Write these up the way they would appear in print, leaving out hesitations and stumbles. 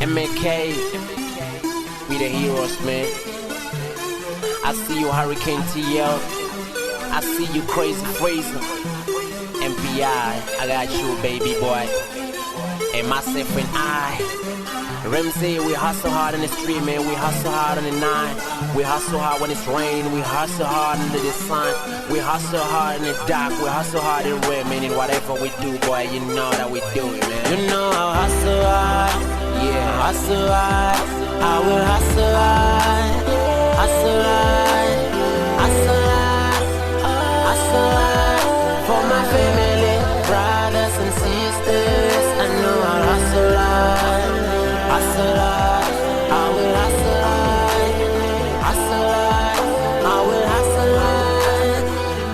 MK, we the heroes, man. I see you, Hurricane TL. I see you, Crazy Fraser. MPI, I got you, baby boy. And myself and I. Ramsey, we hustle hard in the street, man. We hustle hard on the night. We hustle hard when it's rain. We hustle hard under the sun. We hustle hard in the dark. We hustle hard in red, man. And whatever we do, boy, you know that we do it, man. You know I hustle hard. Yeah, hustle hard. I will hustle hard. Hustle hard. Hustle hard. Hustle hard. For my family, brothers and sisters. I know I hustle hard. Hustle hard, I will hustle hard. Hustle hard, I will hustle hard.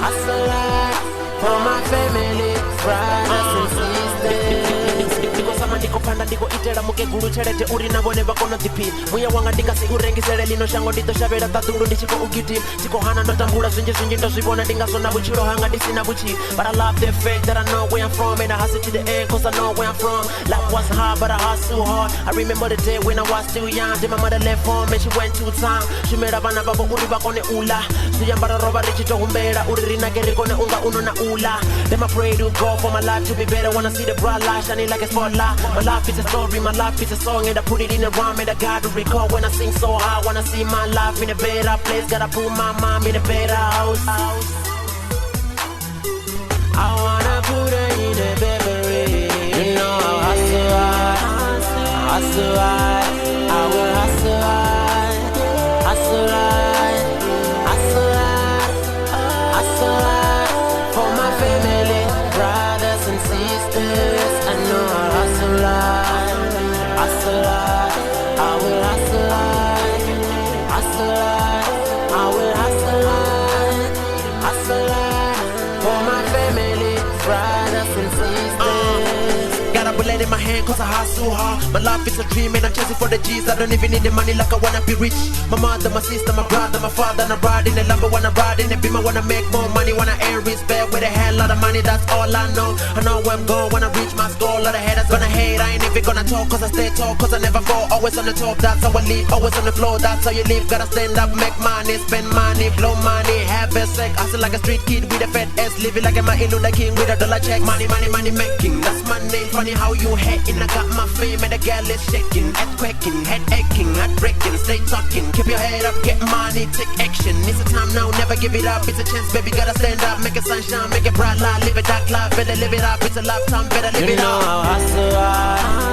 Hustle hard, for my family, brothers and sisters. Ndiko sama ndiko panda ndiko itera muke guru cherete uri nabone bakono tipi. Muya wanga ndika si urengisere lino shango ndito shabera taturu ndichiko ugiti. Chiko hana ndotambura zinje ndo zibona ndinga sona buchiro hanga ndisina buchi. But I love the fact that I know where I'm from and I hustle to the end cause I know where I'm from. Life was hard but I hustle hard. I remember the day when I was still young. Then my mother left home and she went to town. She made up bana babo uri bakone ula. Suyambara roba richito humbera uri rinageri kone unga uno na ula. Then I pray to God for my life to be better. Wanna see the bright light shining like a spotlight. My life is a story, my life is a song, and I put it in a rhyme, and I gotta recall when I sing so high. Wanna see my life in a better place, gotta put my mom in a better house. I wanna put her in a better place. You know I hustle hard, hustle hard. I will hustle hard, hustle hard, hustle hard, hustle hard. For my family, brothers and sisters. I know I hustle hard, hustle hard. I will hustle hard, hustle hard. I will hustle hard, hustle hard. For my family, brothers and sisters. Got a bullet in my hand cause I hustle hard. My life is a dream and I'm chasing for the G's. I don't even need the money like I wanna be rich. My mother, my sister, my brother, my father. And I ride in the Lambo, wanna ride in the Beamer. Wanna make more money, wanna earn respect. With a hell lot of money, that's all I know. I know where I'm going, wanna reach my goal. Lot of haters gonna hate, I ain't even gonna talk. Cause I stay tall, cause I never fall. Always on the top, that's how I live. Always on the floor, that's how you live. Gotta stand up, make money, spend money, blow money. Have a sec, I feel like a street kid with a fat ass. Living like a Martin Luther King with a dollar check. Money, money, money making, that's my name. Funny how you hating, I got my fame and the gal is shaking. Head quaking, head aching, heart breaking. Stay talking, keep your head up, get money, take action. It's a time now, never give it up. It's a chance, baby, gotta stand up. Make a sunshine, make a bright light. Live a dark life, better live it up. It's a lifetime, better live it up. You know I hustle hard,